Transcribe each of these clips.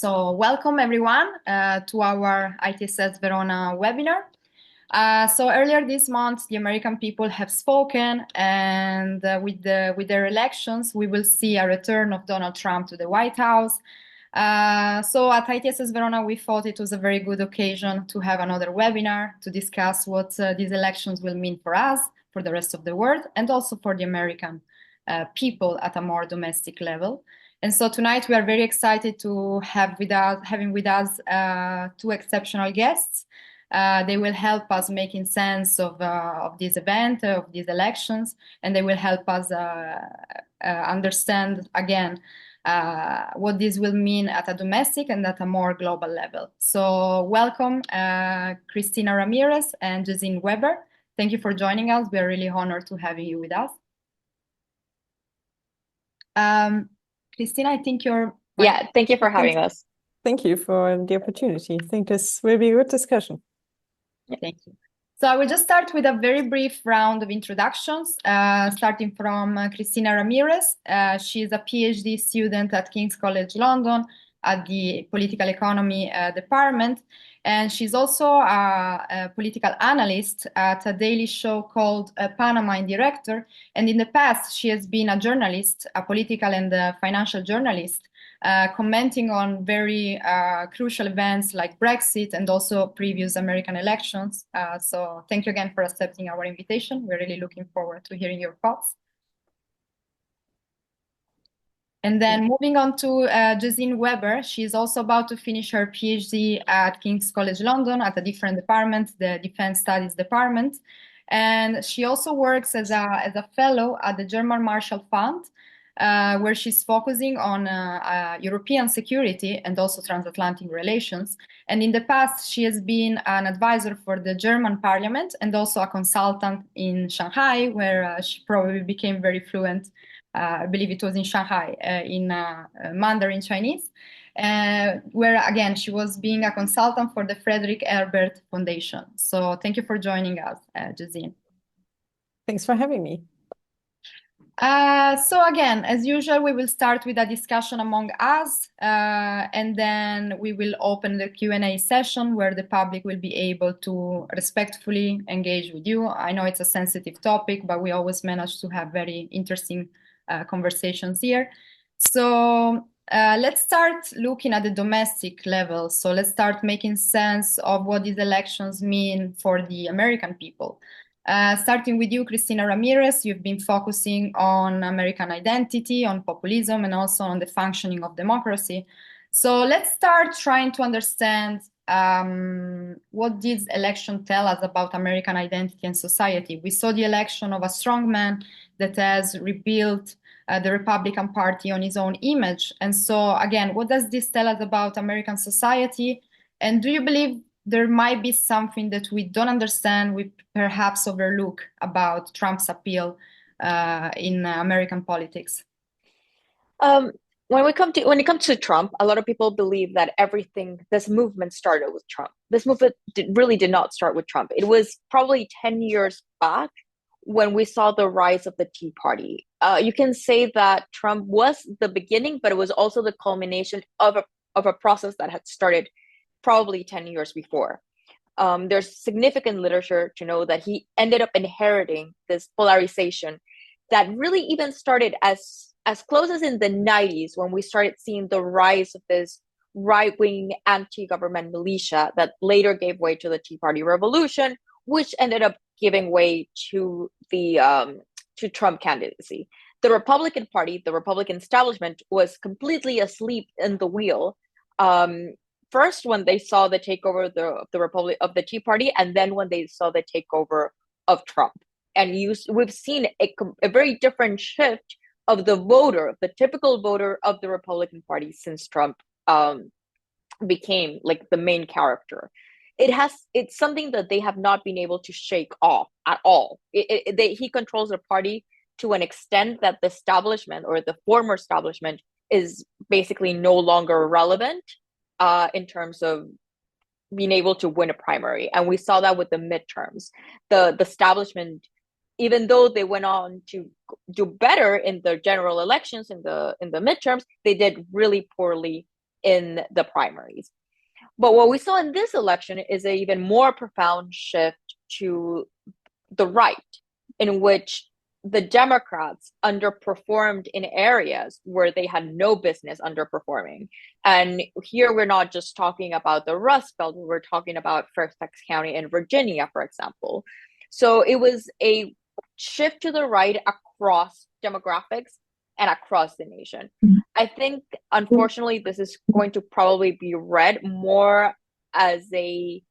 So welcome everyone to our ITSS Verona webinar. So earlier this month, the American people have spoken, and with their elections, we will see a return of Donald Trump to the White House. So at ITSS Verona, we thought it was a very good occasion to have another webinar to discuss what these elections will mean for us, for the rest of the world, and also for the American people at a more domestic level. And so tonight we are very excited to have having with us two exceptional guests. They will help us making sense of this event, of these elections, and they will help us understand again what this will mean at a domestic and at a more global level. So welcome, Cristina Ramirez and Gesine Weber. Thank you for joining us. We are really honored to have you with us. Cristina, I think you're... Yeah, thank you for having us. Thank you for the opportunity. I think this will be a good discussion. Thank you. So I will just start with a very brief round of introductions, starting from Cristina Ramirez. She is a PhD student at King's College London at the Political Economy department. And she's also a political analyst at a daily show called Panama Indirector. And in the past, she has been a journalist, a political and financial journalist, commenting on very crucial events like Brexit and also previous American elections. So thank you again for accepting our invitation. We're really looking forward to hearing your thoughts. And then moving on to Gesine Weber, she's also about to finish her PhD at King's College London at a different department, the Defense Studies Department. And she also works as a fellow at the German Marshall Fund, where she's focusing on European security and also transatlantic relations. And in the past, she has been an advisor for the German parliament and also a consultant in Shanghai, where she probably became very fluent. I believe it was in Shanghai, in Mandarin Chinese, where again, she was being a consultant for the Frederick Herbert Foundation. So thank you for joining us, Gesine. Thanks for having me. So again, as usual, we will start with a discussion among us, and then we will open the Q&A session where the public will be able to respectfully engage with you. I know it's a sensitive topic, but we always manage to have very interesting conversations here. So let's start looking at the domestic level. So let's start making sense of what these elections mean for the American people. Starting with you, Cristina Ramirez, you've been focusing on American identity, on populism, and also on the functioning of democracy. So let's start trying to understand what this election tell us about American identity and society. We saw the election of a strongman that has rebuilt the Republican Party on his own image. And so, again, what does this tell us about American society? And do you believe there might be something that we don't understand, we perhaps overlook about Trump's appeal in American politics? When it comes to Trump, a lot of people believe that this movement started with Trump. This movement really did not start with Trump. It was probably 10 years back when we saw the rise of the Tea Party. You can say that Trump was the beginning, but it was also the culmination of a process that had started probably 10 years before. There's significant literature to know that he ended up inheriting this polarization that really even started as close as in the 90s, when we started seeing the rise of this right-wing anti-government militia that later gave way to the Tea Party revolution, which ended up giving way to the to Trump candidacy. The Republican Party, the Republican establishment, was completely asleep in the wheel. First, when they saw the takeover of the Tea Party, and then when they saw the takeover of Trump. And we've seen a very different shift of the typical voter of the Republican Party since Trump became like the main character. It's something that they have not been able to shake off at all. He controls the party to an extent that the establishment, or the former establishment, is basically no longer relevant in terms of being able to win a primary. And we saw that with the midterms. The establishment, even though they went on to do better in the general elections, in the midterms, they did really poorly in the primaries. But what we saw in this election is an even more profound shift to the right, in which the Democrats underperformed in areas where they had no business underperforming. And here we're not just talking about the Rust Belt, we're talking about Fairfax County in Virginia, for example. So it was a shift to the right across demographics and across the nation. I think, unfortunately, this is going to probably be read more as a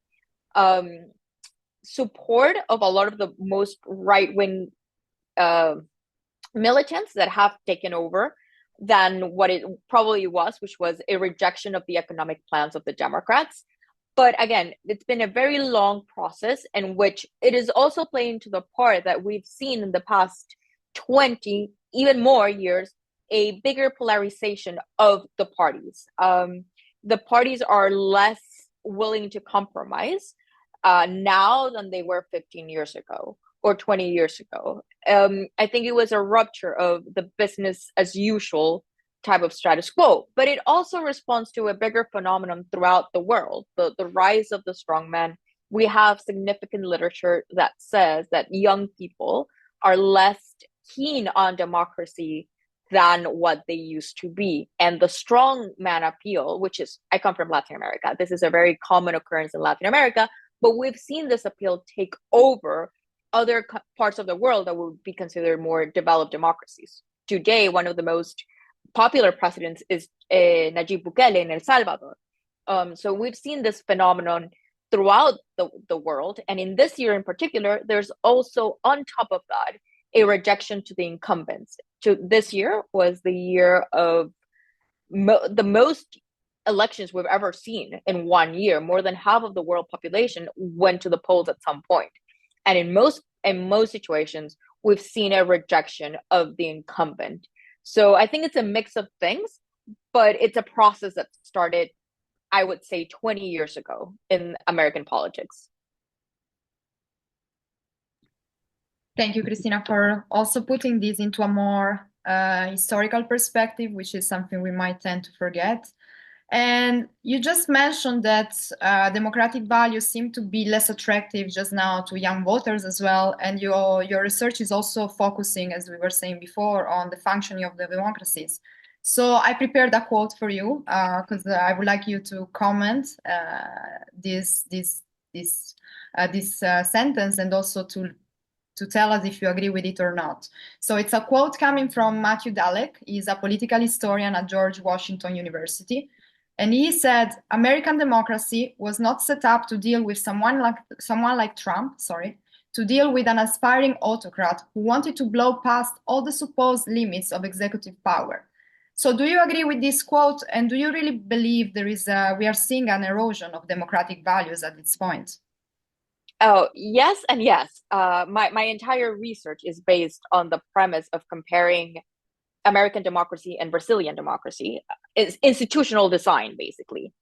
support of a lot of the most right-wing militants that have taken over than what it probably was, which was a rejection of the economic plans of the Democrats. But again, it's been a very long process in which it is also playing to the part that we've seen in the past 20, even more years, a bigger polarization of the parties. The parties are less willing to compromise now than they were 15 years ago or 20 years ago. I think it was a rupture of the business as usual type of status quo, but it also responds to a bigger phenomenon throughout the world, the rise of the strongman. We have significant literature that says that young people are less keen on democracy than what they used to be. And the strongman appeal, which is, I come from Latin America, this is a very common occurrence in Latin America, but we've seen this appeal take over other parts of the world that would be considered more developed democracies. Today, one of the most popular presidents is Nayib Bukele in El Salvador. So we've seen this phenomenon throughout the world. And in this year in particular, there's also, on top of that, a rejection to the incumbents. This year was the year of the most elections we've ever seen in 1 year. More than half of the world population went to the polls at some point. And in most situations, we've seen a rejection of the incumbent. So I think it's a mix of things, but it's a process that started, I would say, 20 years ago in American politics. Thank you, Cristina, for also putting this into a more historical perspective, which is something we might tend to forget. And you just mentioned that democratic values seem to be less attractive just now to young voters as well. And your research is also focusing, as we were saying before, on the functioning of the democracies. So I prepared a quote for you because I would like you to comment this sentence and also to tell us if you agree with it or not. So it's a quote coming from Matthew Dalek. He's a political historian at George Washington University. And he said, American democracy was not set up to deal with someone like Trump, to deal with an aspiring autocrat who wanted to blow past all the supposed limits of executive power. So do you agree with this quote? And do you really believe we are seeing an erosion of democratic values at this point? Oh, yes and yes. My entire research is based on the premise of comparing American democracy and Brazilian democracy. It's institutional design, basically.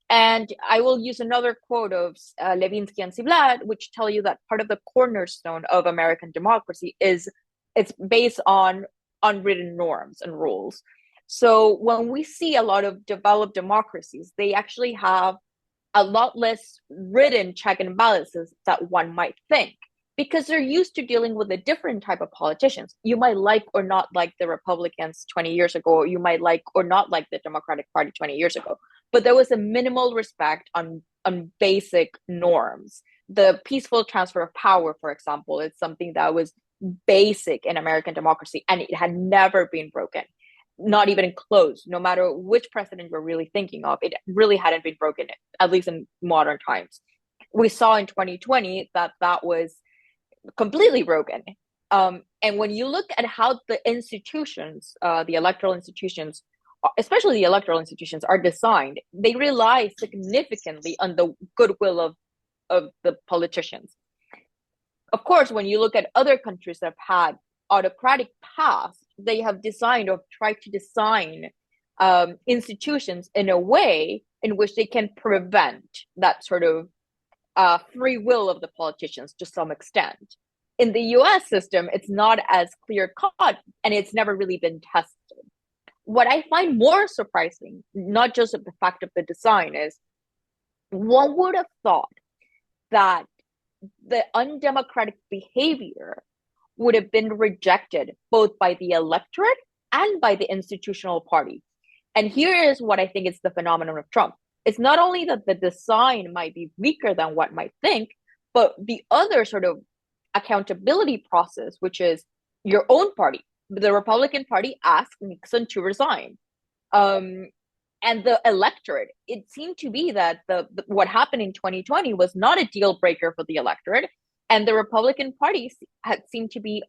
And I will use another quote of Levinsky and Ziblatt, which tell you that part of the cornerstone of American democracy is it's based on unwritten norms and rules. So when we see a lot of developed democracies, they actually have a lot less written check and balances that one might think, because they're used to dealing with a different type of politicians. You might like or not like the Republicans 20 years ago, or you might like or not like the Democratic Party 20 years ago. But there was a minimal respect on basic norms. The peaceful transfer of power, for example, is something that was basic in American democracy, and it had never been broken. Not even close. No matter which president we're really thinking of, it really hadn't been broken, at least in modern times. We saw in 2020 that was completely broken. And when you look at how the institutions, the electoral institutions, especially the electoral institutions, are designed, they rely significantly on the goodwill of the politicians. Of course, when you look at other countries that have had autocratic paths, they have designed or tried to design institutions in a way in which they can prevent that sort of free will of the politicians to some extent. In the US system, it's not as clear cut, and it's never really been tested. what I find more surprising, not just of the fact of the design, is one would have thought that the undemocratic behavior would have been rejected both by the electorate and by the institutional party. And here is what I think is the phenomenon of Trump. It's not only that the design might be weaker than what might think, but the other sort of accountability process, which is your own party, the Republican Party asked Nixon to resign. And the electorate, it seemed to be that what happened in 2020 was not a deal breaker for the electorate, and the Republican Party had seemed to be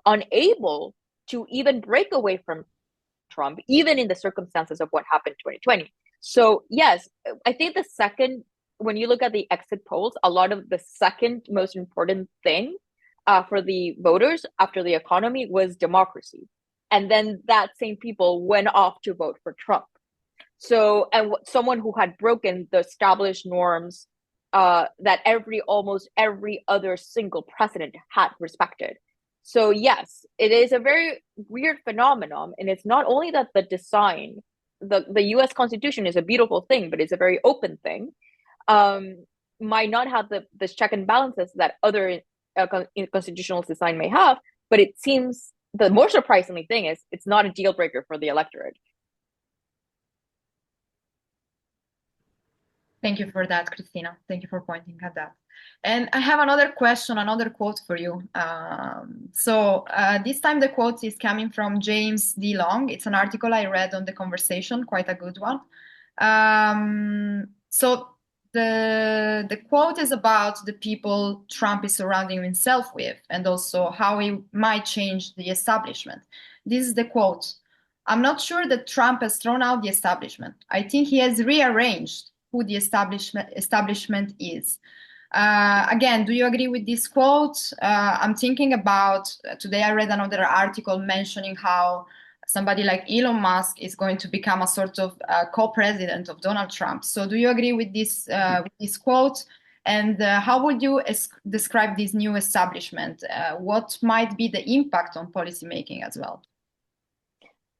unable to even break away from Trump, even in the circumstances of what happened in 2020. So yes, I think when you look at the exit polls, a lot of the second most important thing for the voters after the economy was democracy. And then that same people went off to vote for Trump. So, and someone who had broken the established norms that almost every other single president had respected. So yes, it is a very weird phenomenon. And it's not only that the design, the US Constitution is a beautiful thing, but it's a very open thing. Might not have the check and balances that other constitutional design may have, but it seems the more surprisingly thing is it's not a deal breaker for the electorate. Thank you for that, Cristina. Thank you for pointing at that. And I have another question, another quote for you. This time the quote is coming from James D. Long. It's an article I read on The Conversation, quite a good one. The quote is about the people Trump is surrounding himself with, and also how he might change the establishment. This is the quote. "I'm not sure that Trump has thrown out the establishment. I think he has rearranged who the establishment is." Again, do you agree with this quote? I'm thinking about, today I read another article mentioning how somebody like Elon Musk is going to become a sort of co-president of Donald Trump. So do you agree with this quote? And how would you describe this new establishment? What might be the impact on policymaking as well?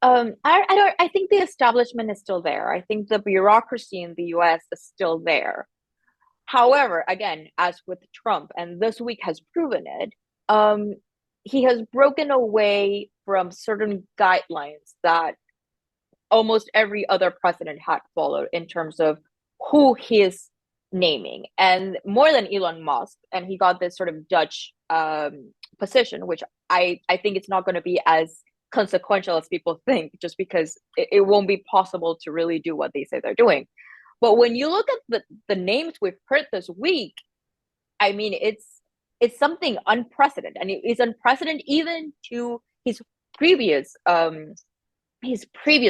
I think the establishment is still there. I think the bureaucracy in the US is still there. However, again, as with Trump, and this week has proven it, he has broken away from certain guidelines that almost every other president had followed in terms of who he is naming. And more than Elon Musk, and he got this sort of Dutch position, which I think it's not going to be as consequential as people think, just because it won't be possible to really do what they say they're doing. But when you look at the names we've heard this week, I mean, it's something unprecedented, and it is unprecedented even to his previous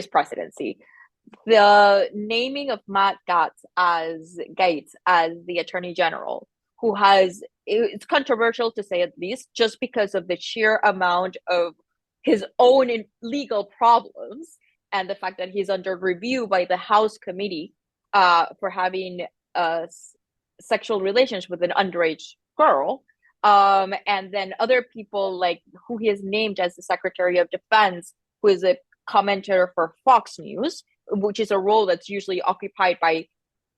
presidency. The naming of Matt Gaetz as the Attorney General, who has, it's controversial to say at least, just because of the sheer amount of his own legal problems and the fact that he's under review by the House committee for having sexual relations with an underage girl. And then other people like who he has named as the Secretary of Defense, who is a commentator for Fox News, which is a role that's usually occupied by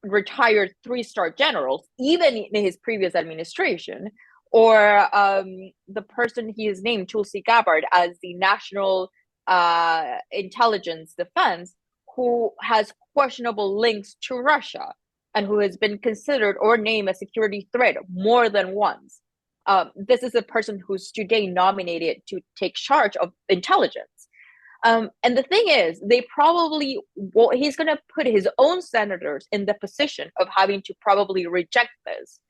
retired 3-star generals, even in his previous administration, or the person he has named, Tulsi Gabbard, as the National Intelligence Defense, who has questionable links to Russia and who has been considered or named a security threat more than once. This is a person who's today nominated to take charge of intelligence. And the thing is, he's going to put his own senators in the position of having to probably reject this.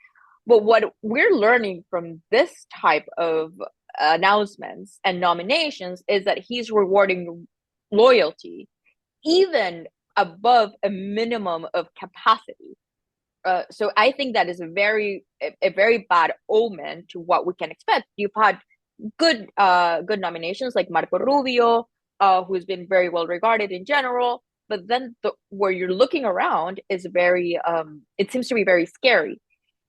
But what we're learning from this type of announcements and nominations is that he's rewarding loyalty even above a minimum of capacity. So I think that is a very bad omen to what we can expect. You've had good nominations like Marco Rubio, who's been very well regarded in general, but then where you're looking around is it seems to be very scary.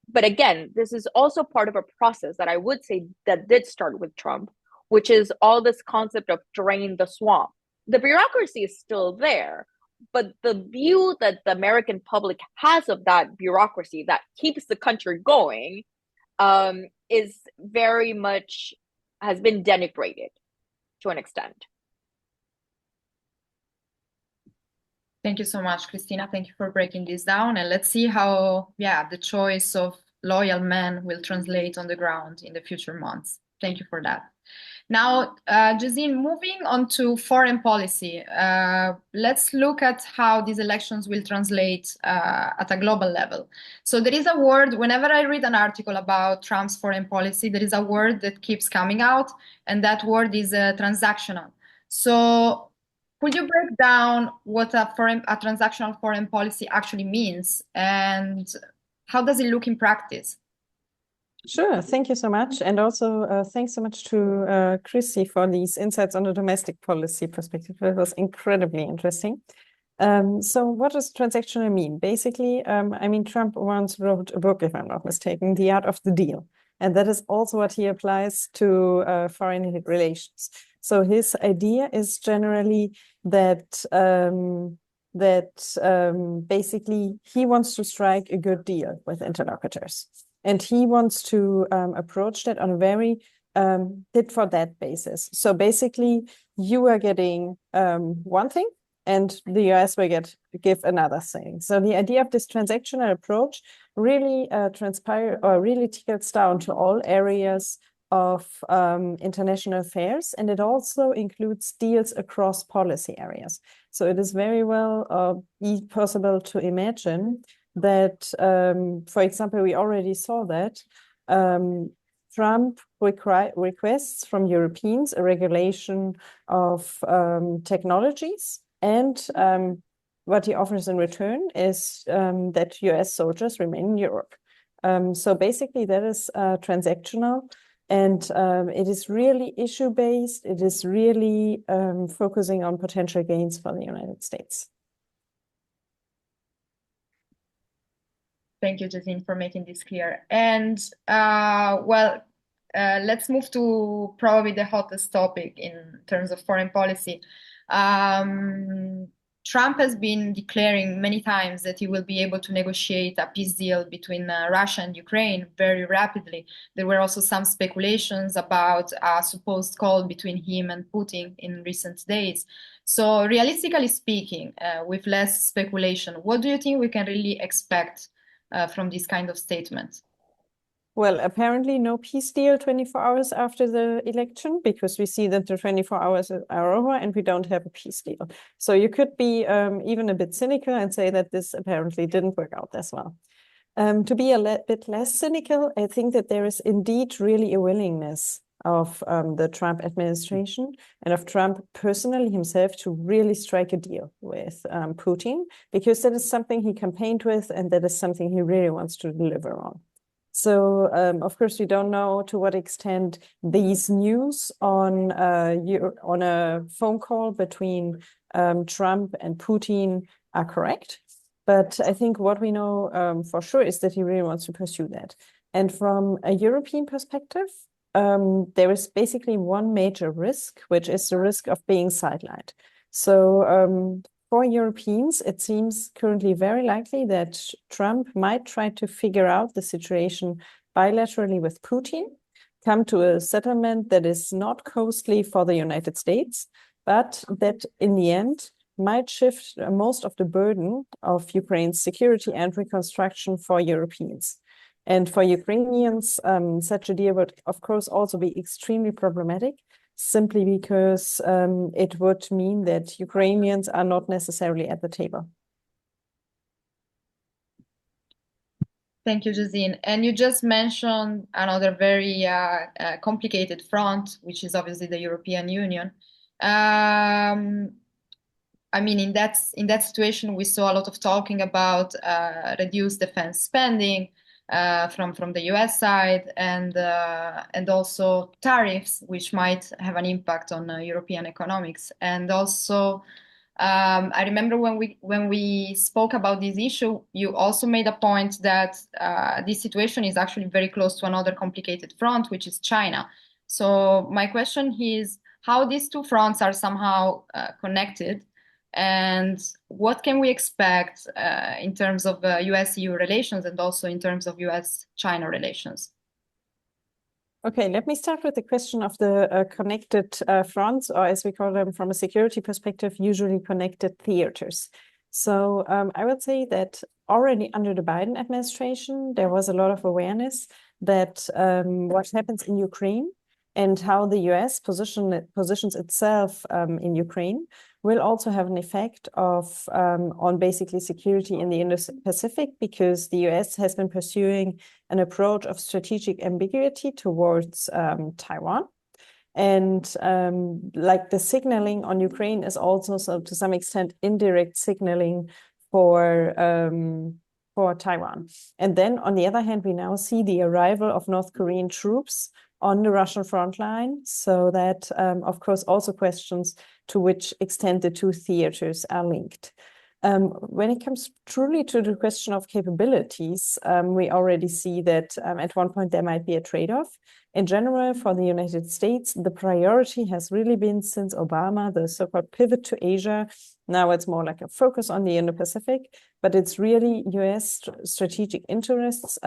But again, this is also part of a process that I would say that did start with Trump, which is all this concept of drain the swamp. the bureaucracy is still there, but the view that the American public has of that bureaucracy that keeps the country going is very much has been denigrated to an extent. Thank you so much, Cristina. Thank you for breaking this down. And let's see how, the choice of loyal men will translate on the ground in the future months. Thank you for that. Now, Gesine, moving on to foreign policy, let's look at how these elections will translate at a global level. So there is a word, whenever I read an article about Trump's foreign policy, there is a word that keeps coming out, and that word is transactional. So could you break down what a transactional foreign policy actually means, and how does it look in practice? Sure, thank you so much. And also thanks so much to Chrissy for these insights on the domestic policy perspective. It was incredibly interesting. So what does transactional mean? Basically, I mean, Trump once wrote a book, if I'm not mistaken, The Art of the Deal. And that is also what he applies to foreign relations. So his idea is generally that basically he wants to strike a good deal with interlocutors. And he wants to approach that on a very tit for tat basis. So basically, you are getting one thing, and the US will give another thing. So the idea of this transactional approach really really trickles down to all areas of international affairs, and it also includes deals across policy areas. So it is very well possible to imagine that, for example, we already saw that Trump requests from Europeans a regulation of technologies, and what he offers in return is that US soldiers remain in Europe. So basically that is transactional, and it is really issue-based. It is really focusing on potential gains for the United States. Thank you, Gesine, for making this clear. And let's move to probably the hottest topic in terms of foreign policy. Trump has been declaring many times that he will be able to negotiate a peace deal between Russia and Ukraine very rapidly. There were also some speculations about a supposed call between him and Putin in recent days. So realistically speaking, with less speculation, what do you think we can really expect from this kind of statement? Well, apparently no peace deal 24 hours after the election, because we see that the 24 hours are over and we don't have a peace deal. So you could be even a bit cynical and say that this apparently didn't work out as well. To be a bit less cynical, I think that there is indeed really a willingness of the Trump administration and of Trump personally himself to really strike a deal with Putin, because that is something he campaigned with and that is something he really wants to deliver on. So, of course, we don't know to what extent these news on a phone call between Trump and Putin are correct. But I think what we know for sure is that he really wants to pursue that. And from a European perspective, there is basically one major risk, which is the risk of being sidelined. So for Europeans, it seems currently very likely that Trump might try to figure out the situation bilaterally with Putin, come to a settlement that is not costly for the United States, but that in the end might shift most of the burden of Ukraine's security and reconstruction for Europeans. And for Ukrainians, such a deal would, of course, also be extremely problematic, simply because it would mean that Ukrainians are not necessarily at the table. Thank you, Gesine. And you just mentioned another very complicated front, which is obviously the European Union. I mean, in that situation, we saw a lot of talking about reduced defense spending from the US side, and also tariffs, which might have an impact on European economics. And also, I remember when we spoke about this issue, you also made a point that this situation is actually very close to another complicated front, which is China. So my question is, how these two fronts are somehow connected, and what can we expect in terms of US-EU relations and also in terms of US-China relations? Okay, let me start with the question of the connected fronts, or as we call them from a security perspective, usually connected theaters. So I would say that already under the Biden administration, there was a lot of awareness that what happens in Ukraine and how the US positions itself in Ukraine will also have an effect of on basically security in the Indo-Pacific, because the US has been pursuing an approach of strategic ambiguity towards Taiwan. And like the signaling on Ukraine is also, so to some extent, indirect signaling for Taiwan. And then on the other hand, we now see the arrival of North Korean troops on the Russian front line. So that, of course, also questions to which extent the two theaters are linked. When it comes truly to the question of capabilities, we already see that at one point there might be a trade-off. In general, for the United States, the priority has really been, since Obama, the so-called pivot to Asia. Now it's more like a focus on the Indo-Pacific, but it's really US strategic interests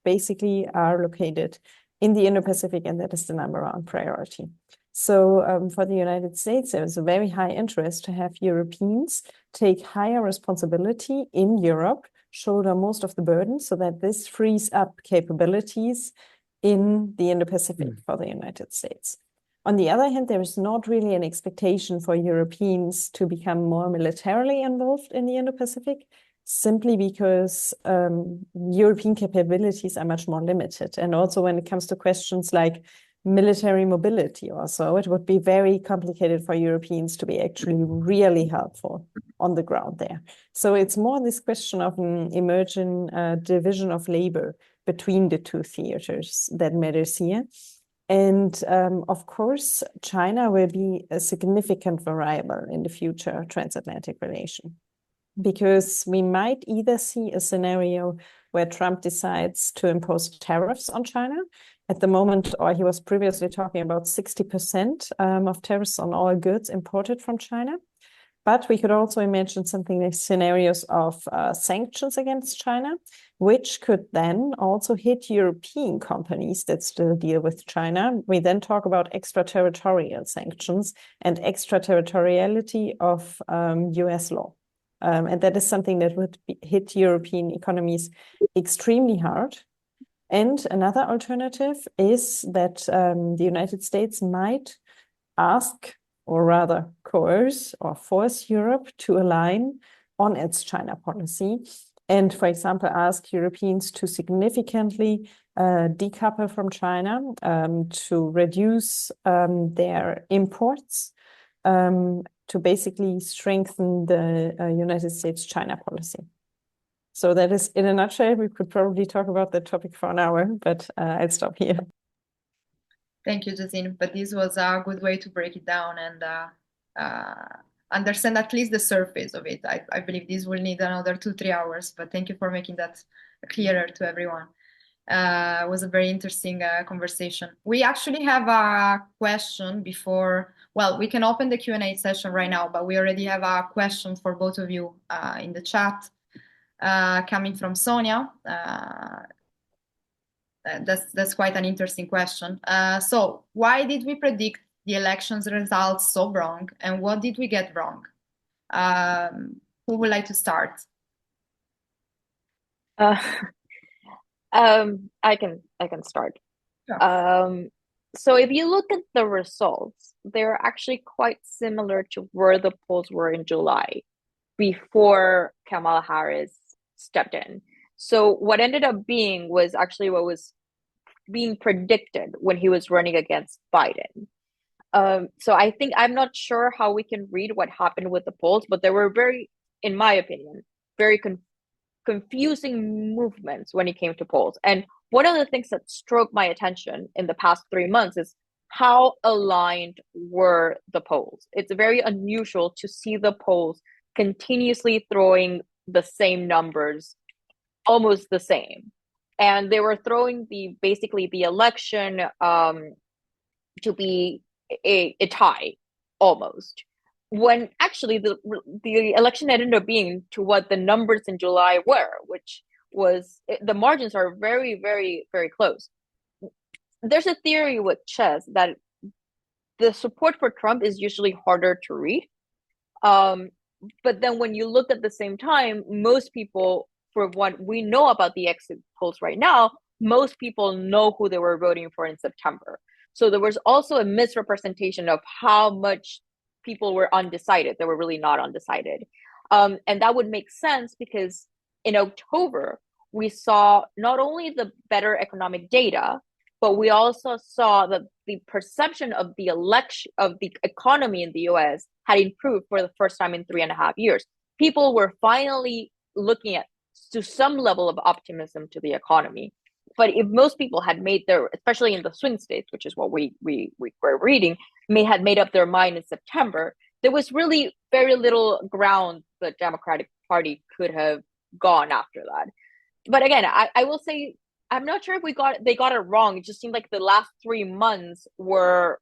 basically are located in the Indo-Pacific, and that is the number one priority. So for the United States, there is a very high interest to have Europeans take higher responsibility in Europe, shoulder most of the burden, so that this frees up capabilities in the Indo-Pacific for the United States. On the other hand, there is not really an expectation for Europeans to become more militarily involved in the Indo-Pacific, simply because European capabilities are much more limited. And also when it comes to questions like military mobility or so, it would be very complicated for Europeans to be actually really helpful on the ground there. So it's more this question of an emerging division of labor between the two theaters that matters here. And of course, China will be a significant variable in the future transatlantic relation, because we might either see a scenario where Trump decides to impose tariffs on China. At the moment, or he was previously talking about 60% of tariffs on all goods imported from China. But we could also imagine something like scenarios of sanctions against China, which could then also hit European companies that still deal with China. We then talk about extraterritorial sanctions and extraterritoriality of US law. And that is something that would hit European economies extremely hard. And another alternative is that the United States might ask, or rather coerce or force Europe to align on its China policy. And, for example, ask Europeans to significantly decouple from China, to reduce their imports, to basically strengthen the United States-China policy. So that is, in a nutshell. We could probably talk about that topic for an hour, but I'll stop here. Thank you, Gesine. But this was a good way to break it down and understand at least the surface of it. I believe this will need another 2-3 hours, but thank you for making that clearer to everyone. It was a very interesting conversation. We actually have a question before. Well, we can open the Q&A session right now, but we already have a question for both of you in the chat coming from Sonia. That's quite an interesting question. So why did we predict the elections results so wrong, and what did we get wrong? Who would like to start? I can start. Sure. So if you look at the results, they're actually quite similar to where the polls were in July before Kamala Harris stepped in. So what ended up being was actually what was being predicted when he was running against Biden. So I think, I'm not sure how we can read what happened with the polls, but there were very, in my opinion, very confusing movements when it came to polls. And one of the things that struck my attention in the past 3 months is how aligned were the polls. It's very unusual to see the polls continuously throwing the same numbers, almost the same. And they were throwing basically the election to be a tie almost, when actually the election ended up being to what the numbers in July were, which was the margins are very, very, very close. There's a theory with chess that the support for Trump is usually harder to read. But then when you look at the same time, most people, for what we know about the exit polls right now, most people know who they were voting for in September. So there was also a misrepresentation of how much people were undecided. They were really not undecided. And that would make sense because in October, we saw not only the better economic data, but we also saw that the perception of the election of the economy in the US had improved for the first time in 3.5 years. People were finally looking at to some level of optimism to the economy. But if most people had made their, especially in the swing states, which is what we were reading, had made up their mind in September, there was really very little ground the Democratic Party could have gone after that. But again, I will say I'm not sure if they got it wrong. It just seemed like the last 3 months were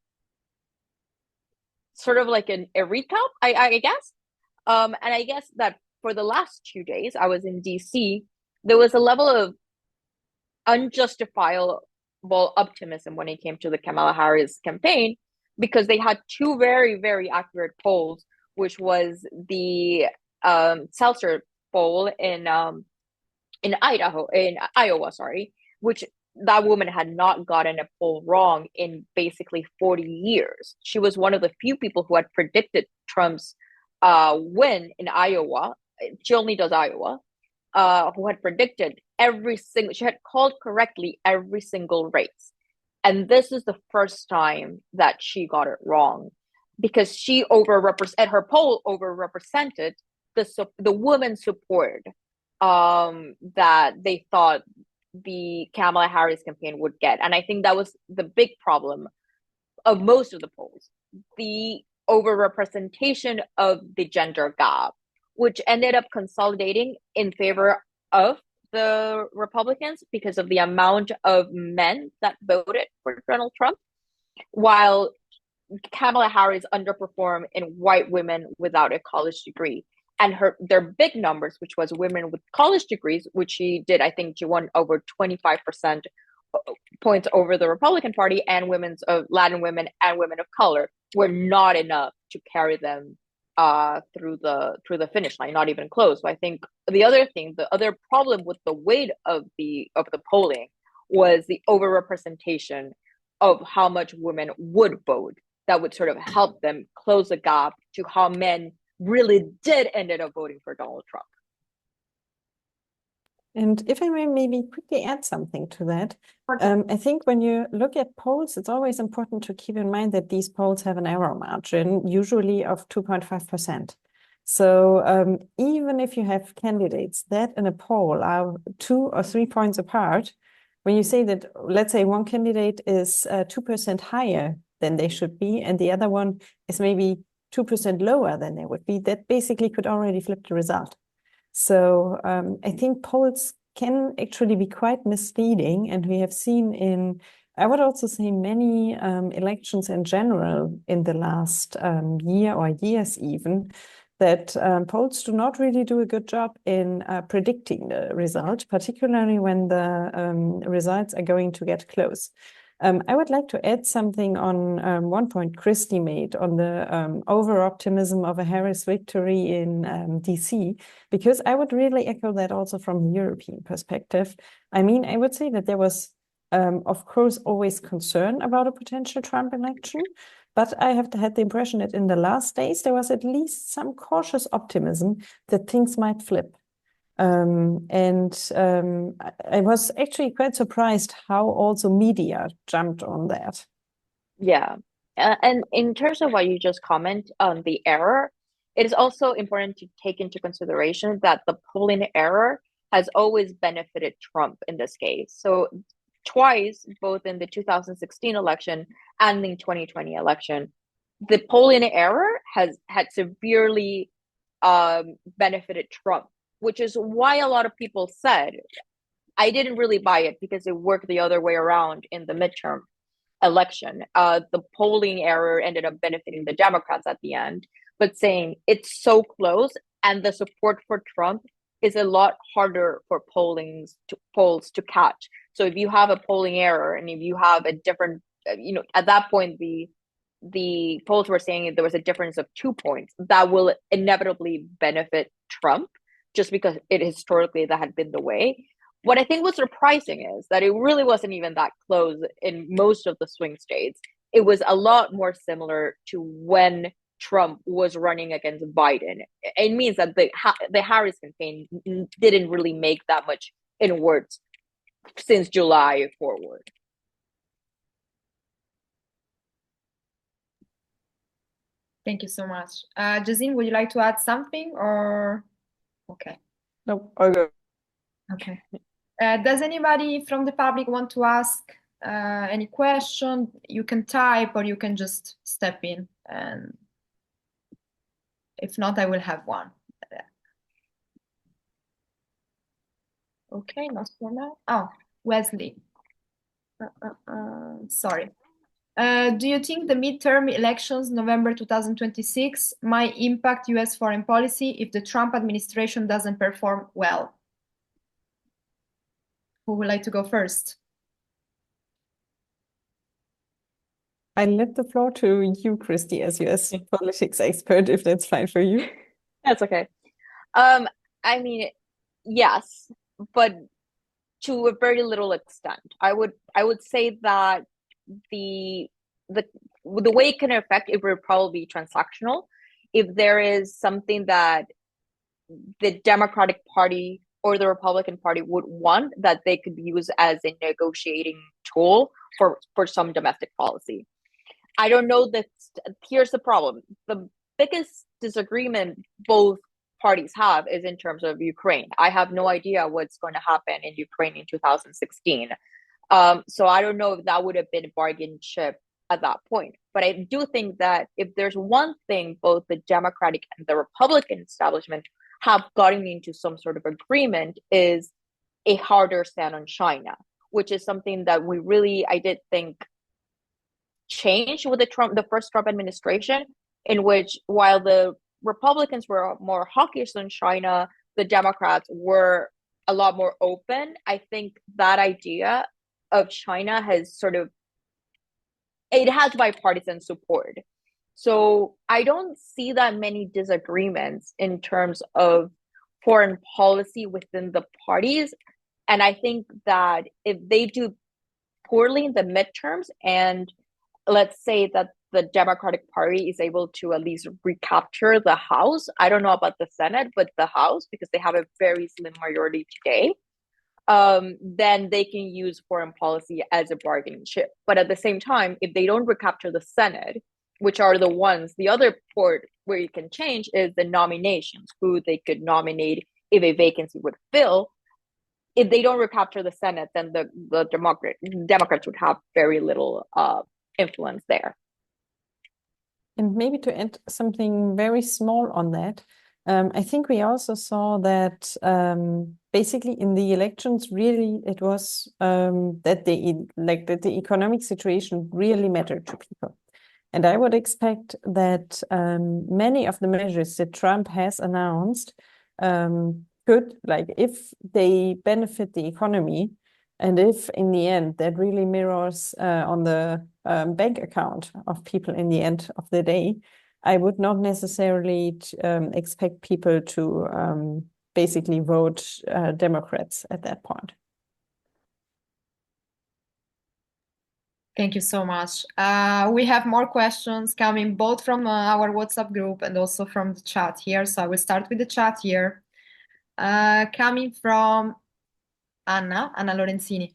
sort of like a recap, I guess. And I guess that for the last 2 days, I was in DC. There was a level of unjustifiable optimism when it came to the Kamala Harris campaign because they had two very, very accurate polls, which was the Seltzer poll in Iowa, which that woman had not gotten a poll wrong in basically 40 years. She was one of the few people who had predicted Trump's win in Iowa. She only does Iowa. Who had predicted she had called correctly every single race. And this is the first time that she got it wrong because her poll overrepresented the women's support that they thought the Kamala Harris campaign would get. And I think that was the big problem of most of the polls, the overrepresentation of the gender gap, which ended up consolidating in favor of the Republicans because of the amount of men that voted for Donald Trump, while Kamala Harris underperformed in white women without a college degree. And their big numbers, which was women with college degrees, which she did, I think she won over 25% points over the Republican Party, and Latin women and women of color were not enough to carry them through the finish line, not even close. So I think the other problem with the weight of the polling was the overrepresentation of how much women would vote. That would sort of help them close the gap to how men really did ended up voting for Donald Trump. And if I may maybe quickly add something to that, I think when you look at polls, it's always important to keep in mind that these polls have an error margin, usually of 2.5%. So even if you have candidates that in a poll are 2 or 3 points apart, when you say that, let's say one candidate is 2% higher than they should be, and the other one is maybe 2% lower than they would be, that basically could already flip the result. So I think polls can actually be quite misleading, and we have seen I would also say many elections in general in the last year or years even, that polls do not really do a good job in predicting the result, particularly when the results are going to get close. I would like to add something on one point Christy made on the over-optimism of a Harris victory in DC, because I would really echo that also from a European perspective. I mean, I would say that there was, of course, always concern about a potential Trump election, but I have had the impression that in the last days, there was at least some cautious optimism that things might flip. I was actually quite surprised how also media jumped on that. Yeah. And in terms of what you just comment on the error, it is also important to take into consideration that the polling error has always benefited Trump in this case. So twice, both in the 2016 election and the 2020 election, the polling error had severely benefited Trump, which is why a lot of people said, I didn't really buy it because it worked the other way around in the midterm. election. The polling error ended up benefiting the Democrats at the end, but saying it's so close and the support for Trump is a lot harder for polls to catch. So if you have a polling error and if you have a different, at that point the polls were saying there was a difference of 2 points that will inevitably benefit Trump, just because it historically that had been the way. What I think was surprising is that it really wasn't even that close in most of the swing states. It was a lot more similar to when Trump was running against Biden. It means that the Harris campaign didn't really make that much inwards since July forward. Thank you so much. Gesine, would you like to add something or? Okay. No, okay. Okay. Does anybody from the public want to ask any question? You can type or you can just step in, and if not, I will have one. Okay, not for now. Oh, Wesley. Sorry. Do you think the midterm elections, November 2026, might impact US foreign policy if the Trump administration doesn't perform well? Who would like to go first? I let the floor to you, Christy, as US politics expert, if that's fine for you. That's okay. I mean, yes, but to a very little extent. I would say that the way it can affect it would probably be transactional. If there is something that the Democratic Party or the Republican Party would want that they could use as a negotiating tool for some domestic policy. I don't know that. Here's the problem. The biggest disagreement both parties have is in terms of Ukraine. I have no idea what's going to happen in Ukraine in 2016. So I don't know if that would have been a bargain chip at that point. But I do think that if there's one thing both the Democratic and the Republican establishment have gotten into some sort of agreement is a harder stand on China, which is something that I did think changed with the first Trump administration, in which while the Republicans were more hawkish on China, the Democrats were a lot more open. I think that idea of China has it has bipartisan support. So I don't see that many disagreements in terms of foreign policy within the parties. And I think that if they do poorly in the midterms, and let's say that the Democratic Party is able to at least recapture the House, I don't know about the Senate, but the House, because they have a very slim majority today, then they can use foreign policy as a bargaining chip. But at the same time, if they don't recapture the Senate, which are the other port where you can change is the nominations, who they could nominate if a vacancy would fill. If they don't recapture the Senate, then the Democrats would have very little influence there. And maybe to add something very small on that, I think we also saw that basically in the elections, really it was that the economic situation really mattered to people. And I would expect that many of the measures that Trump has announced could, if they benefit the economy, and if in the end that really mirrors on the bank account of people in the end of the day, I would not necessarily expect people to basically vote Democrats at that point. Thank you so much. We have more questions coming both from our WhatsApp group and also from the chat here. So I will start with the chat here. Coming from Anna Lorenzini.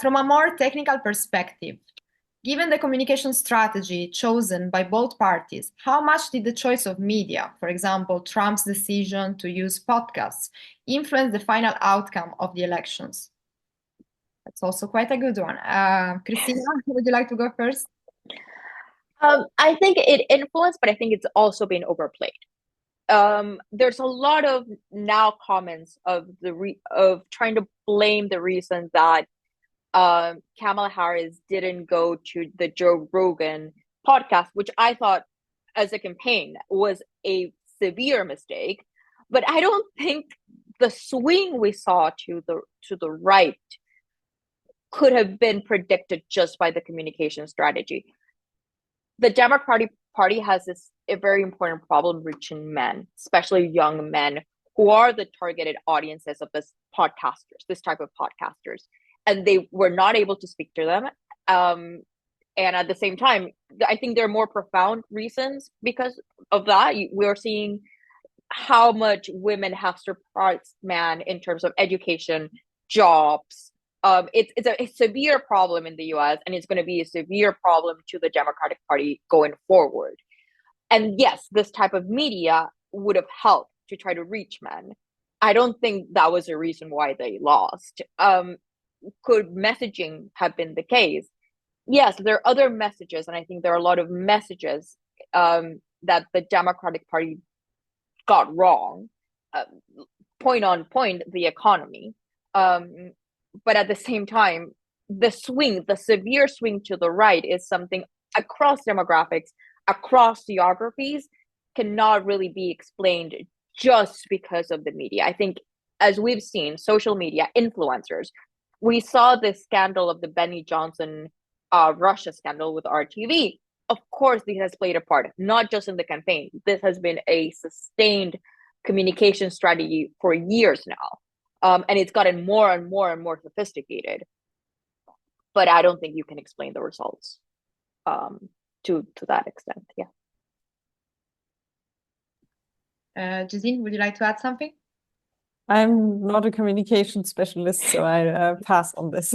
From a more technical perspective, given the communication strategy chosen by both parties, how much did the choice of media, for example, Trump's decision to use podcasts, influence the final outcome of the elections? That's also quite a good one. Cristina, would you like to go first? I think it influenced, but I think it's also been overplayed. There's a lot of now comments of trying to blame the reason that Kamala Harris didn't go to the Joe Rogan podcast, which I thought as a campaign was a severe mistake. But I don't think the swing we saw to the right could have been predicted just by the communication strategy. The Democratic Party has a very important problem reaching men, especially young men, who are the targeted audiences of this type of podcasters. And they were not able to speak to them. And at the same time, I think there are more profound reasons because of that. We're seeing how much women have surpassed men in terms of education, jobs. It's a severe problem in the US, and it's going to be a severe problem to the Democratic Party going forward. And yes, this type of media would have helped to try to reach men. I don't think that was a reason why they lost. Could messaging have been the case? Yes, there are other messages, and I think there are a lot of messages that the Democratic Party got wrong. Point on point, the economy. But at the same time, the severe swing to the right is something across demographics, across geographies, cannot really be explained just because of the media. I think, as we've seen, social media, influencers, we saw the scandal of the Benny Johnson Russia scandal with RTV. Of course, this has played a part, not just in the campaign. This has been a sustained communication strategy for years now. And it's gotten more and more and more sophisticated. But I don't think you can explain the results to that extent. Yeah. Gesine, would you like to add something? I'm not a communication specialist, so I pass on this.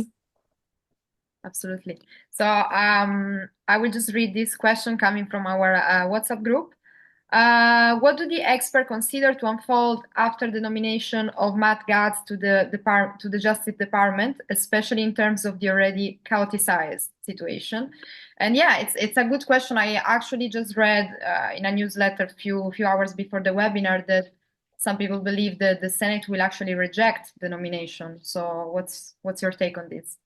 Absolutely. So I will just read this question coming from our WhatsApp group. What do the experts consider to unfold after the nomination of Matt Gaetz to the Justice Department, especially in terms of the already chaoticized situation? And yeah, it's a good question. I actually just read in a newsletter a few hours before the webinar that some people believe that the Senate will actually reject the nomination. So what's your take on this?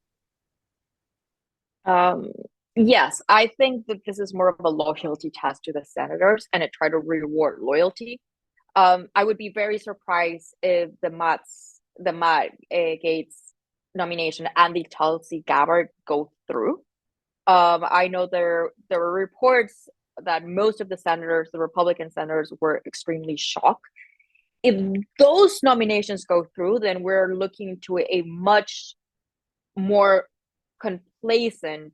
Yes, I think that this is more of a loyalty test to the senators and it try to reward loyalty. I would be very surprised if the Matt Gaetz nomination and the Tulsi Gabbard go through. I know there were reports that most of the senators, the Republican senators, were extremely shocked. If those nominations go through, then we're looking to a much more complacent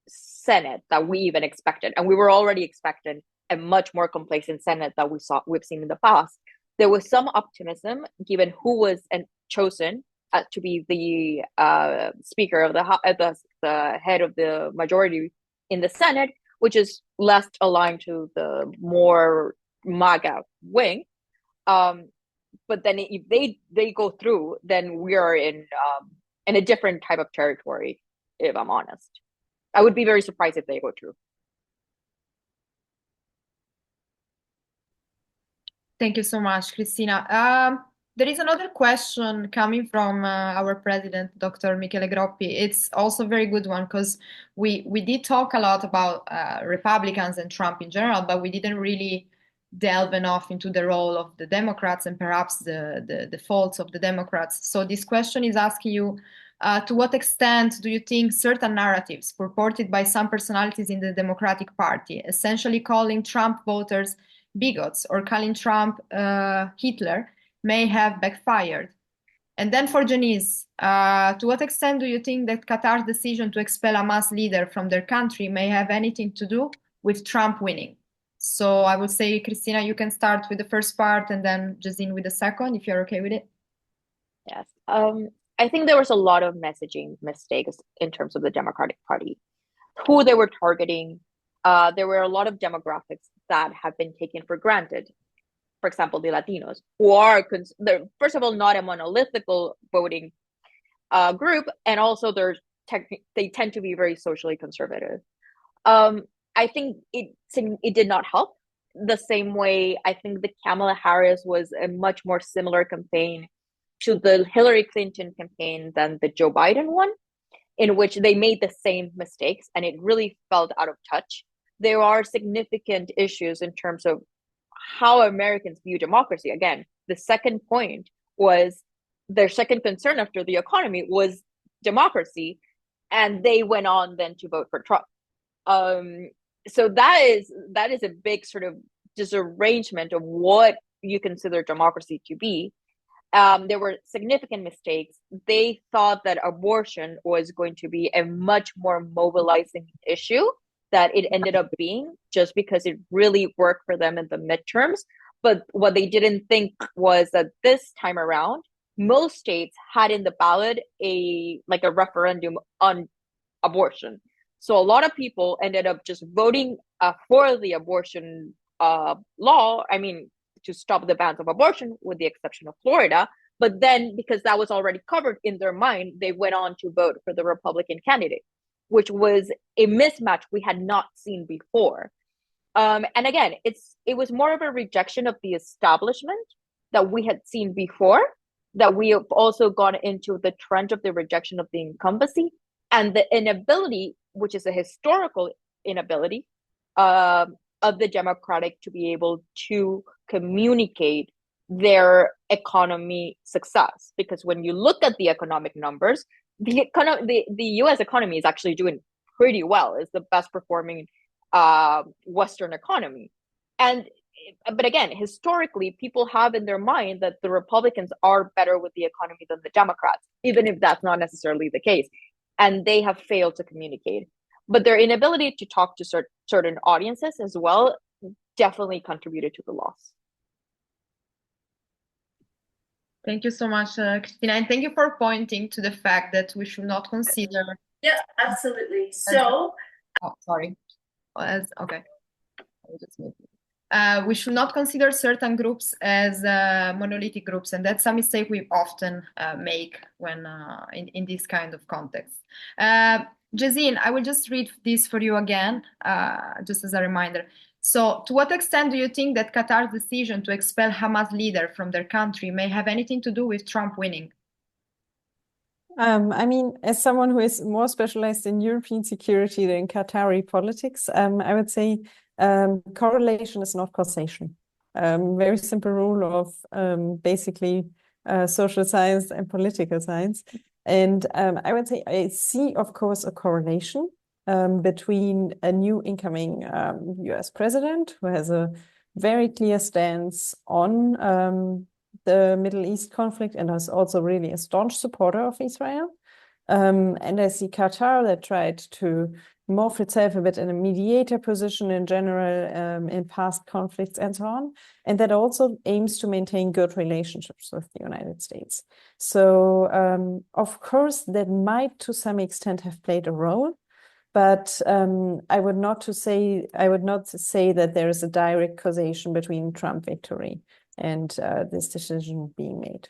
Senate that we even expected, and we were already expecting a much more complacent Senate that we've seen in the past. There was some optimism given who was chosen to be the speaker of the head of the majority in the Senate, which is less aligned to the more MAGA wing. But then if they go through, then we are in a different type of territory, if I'm honest. I would be very surprised if they go through. Thank you so much, Cristina. There is another question coming from our president, Dr. Michele Groppi. It's also a very good one because we did talk a lot about Republicans and Trump in general, but we didn't really delve enough into the role of the Democrats and perhaps the faults of the Democrats. So this question is asking you, to what extent do you think certain narratives purported by some personalities in the Democratic Party, essentially calling Trump voters bigots or calling Trump Hitler, may have backfired? And then for Janice, to what extent do you think that Qatar's decision to expel Hamas leader from their country may have anything to do with Trump winning? So I would say, Cristina, you can start with the first part and then Gesine with the second, if you're okay with it. Yes. I think there was a lot of messaging mistakes in terms of the Democratic Party, who they were targeting. There were a lot of demographics that have been taken for granted. For example, the Latinos, who are, first of all, not a monolithic voting group, and also they tend to be very socially conservative. I think it did not help. The same way, I think the Kamala Harris was a much more similar campaign to the Hillary Clinton campaign than the Joe Biden one. in which they made the same mistakes and it really felt out of touch. There are significant issues in terms of how Americans view democracy. Again, the second point was their second concern after the economy was democracy, and they went on then to vote for Trump. So that is a big sort of disarrangement of what you consider democracy to be. There were significant mistakes. They thought that abortion was going to be a much more mobilizing issue that it ended up being, just because it really worked for them in the midterms. But what they didn't think was that this time around, most states had in the ballot a referendum on abortion. So a lot of people ended up just voting for the abortion law. I mean, to stop the bans of abortion, with the exception of Florida. But then, because that was already covered in their mind, they went on to vote for the Republican candidate, which was a mismatch we had not seen before. And again, it was more of a rejection of the establishment that we had seen before, that we have also gone into the trend of the rejection of the incumbency and the inability, which is a historical inability, of the Democratic to be able to communicate their economy success. Because when you look at the economic numbers, the U.S. economy is actually doing pretty well. It's the best performing Western economy. But again, historically, people have in their mind that the Republicans are better with the economy than the Democrats, even if that's not necessarily the case. And they have failed to communicate. But their inability to talk to certain audiences as well definitely contributed to the loss. Thank you so much, Cristina, and thank you for pointing to the fact that we should not consider. Yeah, absolutely. So, sorry. Okay. We should not consider certain groups as monolithic groups, and that's a mistake we often make when in this kind of context. Gesine, I will just read this for you again, just as a reminder. So, to what extent do you think that Qatar's decision to expel Hamas leader from their country may have anything to do with Trump winning? I mean, as someone who is more specialized in European security than Qatari politics, I would say correlation is not causation. Very simple rule of basically social science and political science. And I would say I see, of course, a correlation between a new incoming US president who has a very clear stance on the Middle East conflict and is also really a staunch supporter of Israel. And I see Qatar that tried to morph itself a bit in a mediator position in general in past conflicts and so on. And that also aims to maintain good relationships with the United States. So, of course, that might to some extent have played a role. But I would not say that there is a direct causation between Trump victory and this decision being made.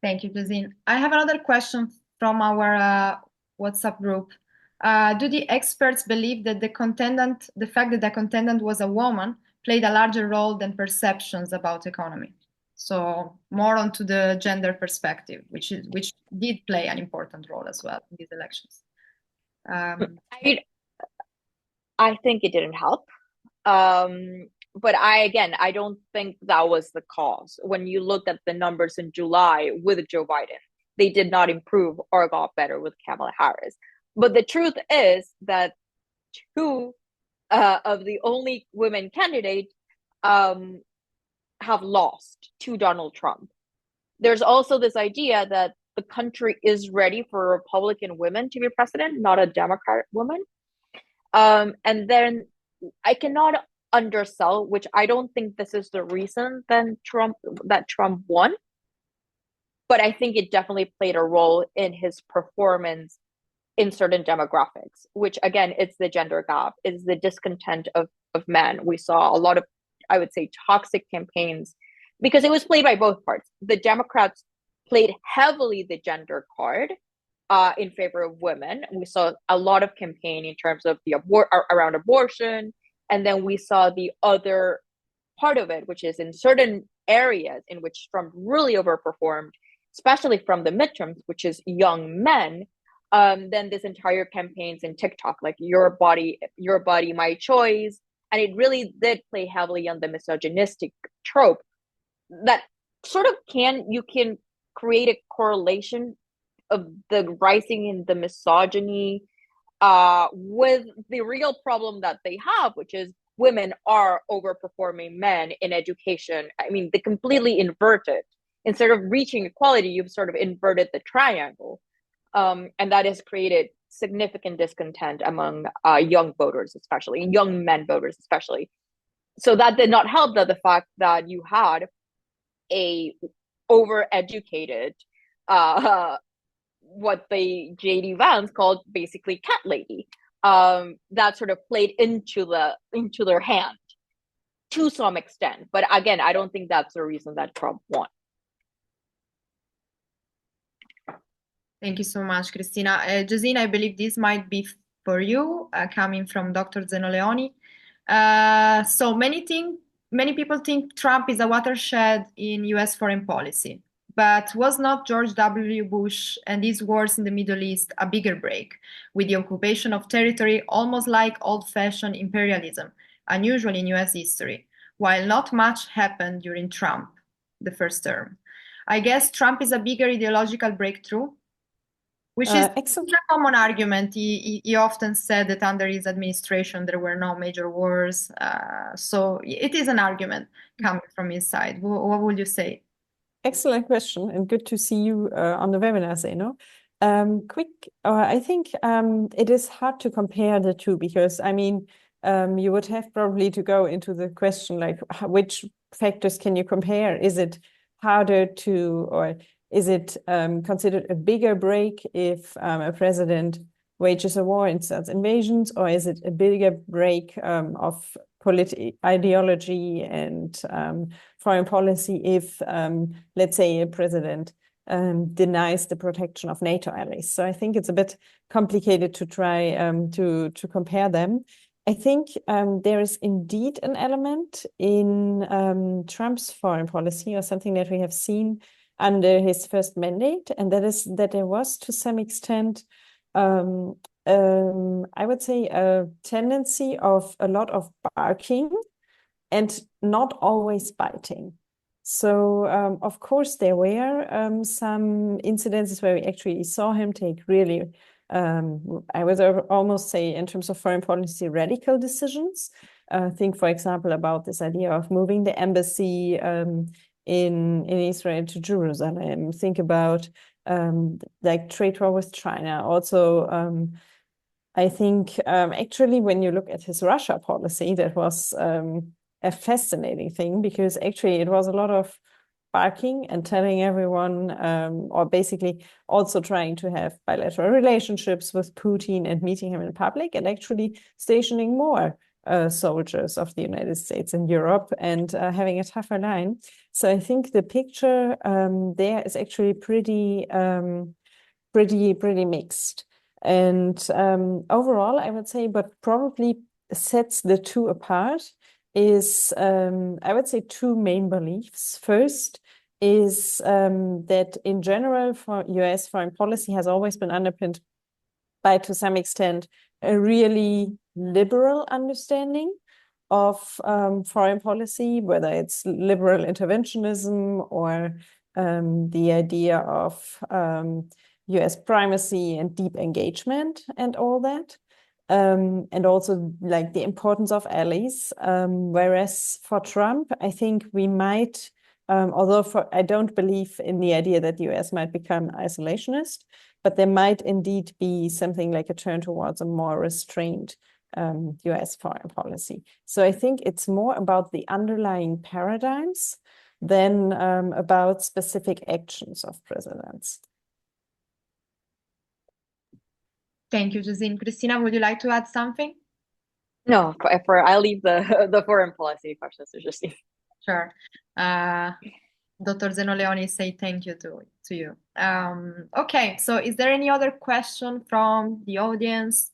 Thank you, Gesine. I have another question from our WhatsApp group. Do the experts believe that the fact that the contendant was a woman played a larger role than perceptions about economy? So more onto the gender perspective, which did play an important role as well in these elections. I think it didn't help. But I don't think that was the cause. When you looked at the numbers in July with Joe Biden, they did not improve or got better with Kamala Harris. But the truth is that two of the only women candidates have lost to Donald Trump. There's also this idea that the country is ready for Republican women to be president, not a Democrat woman. And then I cannot undersell, which I don't think this is the reason that Trump won, but I think it definitely played a role in his performance in certain demographics, which again, it's the gender gap, it's the discontent of men. We saw a lot of, I would say, toxic campaigns because it was played by both parts. The Democrats played heavily the gender card in favor of women. We saw a lot of campaign in terms of the around abortion. And then we saw the other part of it, which is in certain areas in which Trump really overperformed, especially from the midterms, which is young men, then this entire campaigns in TikTok, like your body, my choice. And it really did play heavily on the misogynistic trope that sort of you can create a correlation of the rising in the misogyny with the real problem that they have, which is women are overperforming men in education. I mean, they completely inverted. Instead of reaching equality, you've sort of inverted the triangle. And that has created significant discontent among young voters, especially young men voters, especially. So that did not help the fact that you had a overeducated what the JD Vance called basically cat lady, that sort of played into their hand to some extent. But again, I don't think that's the reason that Trump won. Thank you so much, Cristina. Gesine, I believe this might be for you, coming from Dr. Zenoleoni. So many people think Trump is a watershed in US foreign policy. But was not George W. Bush and his wars in the Middle East a bigger break, with the occupation of territory almost like old-fashioned imperialism, unusual in US history, while not much happened during Trump, the first term? I guess Trump is a bigger ideological breakthrough, which is excellent. a common argument. He often said that under his administration there were no major wars. So it is an argument coming from his side. What would you say? Excellent question, and good to see you on the webinar, Zeno. I think it is hard to compare the two because, I mean, you would have probably to go into the question like, which factors can you compare? Is it harder to, or is it considered a bigger break if a president wages a war and starts invasions, or is it a bigger break of ideology and foreign policy if, let's say, a president denies the protection of NATO allies? So I think it's a bit complicated to try to compare them. I think there is indeed an element in Trump's foreign policy, or something that we have seen under his first mandate, and that is that there was, to some extent, I would say, a tendency of a lot of barking and not always biting. So, of course, there were some incidences where we actually saw him take really, I would almost say, in terms of foreign policy, radical decisions. Think, for example, about this idea of moving the embassy in Israel to Jerusalem. Think about like trade war with China. Also, I think actually when you look at his Russia policy, that was a fascinating thing, because actually it was a lot of barking and telling everyone, or basically also trying to have bilateral relationships with Putin and meeting him in public, and actually stationing more soldiers of the United States in Europe and having a tougher line. So I think the picture there is actually pretty mixed. And overall, I would say, but probably sets the two apart is, I would say, two main beliefs. First is that in general, for US foreign policy has always been underpinned by, to some extent, a really liberal understanding of foreign policy, whether it's liberal interventionism or the idea of US primacy and deep engagement and all that. And also like the importance of allies. Whereas for Trump, I think we might, although I don't believe in the idea that the US might become isolationist, but there might indeed be something like a turn towards a more restrained US foreign policy. So I think it's more about the underlying paradigms than about specific actions of presidents. Thank you, Gesine. Cristina, would you like to add something? No, I'll leave the foreign policy questions to Gesine. Sure. Dr. Zenoleoni say thank you to you. Okay, so is there any other question from the audience?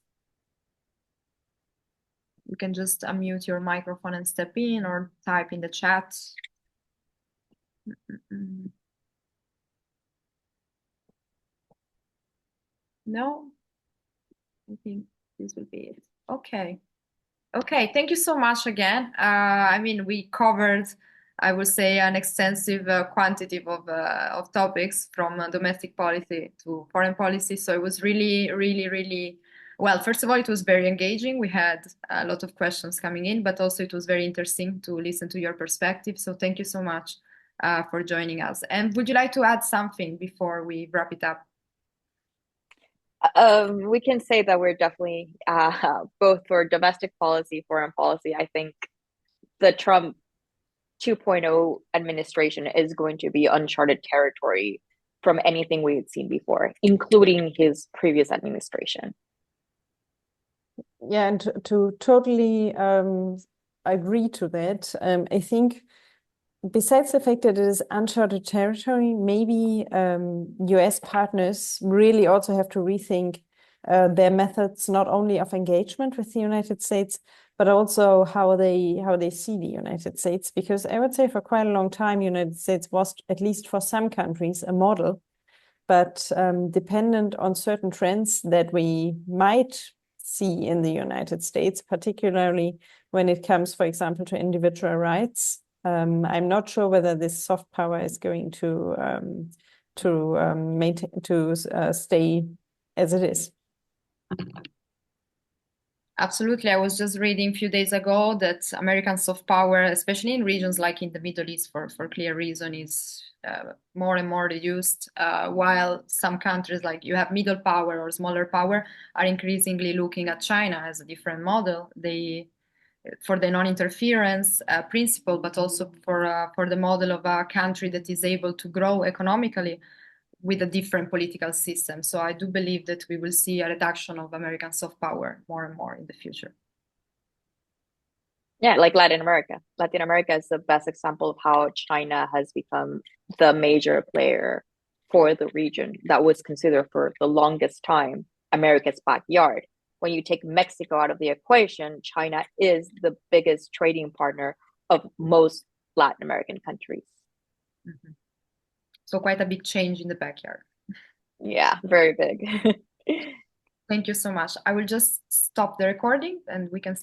You can just unmute your microphone and step in, or type in the chat. No, I think this will be it. Okay. Okay, thank you so much again. I mean, we covered, I would say, an extensive quantity of topics from domestic policy to foreign policy. So it was really, really, really well. First of all, it was very engaging. We had a lot of questions coming in, but also it was very interesting to listen to your perspective. So thank you so much for joining us. And would you like to add something before we wrap it up? We can say that we're definitely both for domestic policy, foreign policy. I think the Trump 2.0 administration is going to be uncharted territory from anything we had seen before, including his previous administration. Yeah, and to totally agree to that, I think besides the fact that it is uncharted territory, maybe US partners really also have to rethink their methods, not only of engagement with the United States, but also how they see the United States. Because I would say for quite a long time, United States was, at least for some countries, a model, but dependent on certain trends that we might see in the United States, particularly when it comes, for example, to individual rights. I'm not sure whether this soft power is going to stay as it is. Absolutely. I was just reading a few days ago that American soft power, especially in regions like in the Middle East, for clear reason, is more and more reduced, while some countries, like you have middle power or smaller power, are increasingly looking at China as a different model. For the non-interference principle, but also for the model of a country that is able to grow economically with a different political system. So I do believe that we will see a reduction of American soft power more and more in the future. Yeah, like Latin America. Latin America is the best example of how China has become the major player for the region that was considered for the longest time America's backyard. When you take Mexico out of the equation, China is the biggest trading partner of most Latin American countries. Mm-hmm. So quite a big change in the backyard. Yeah, very big. Thank you so much. I will just stop the recording and we can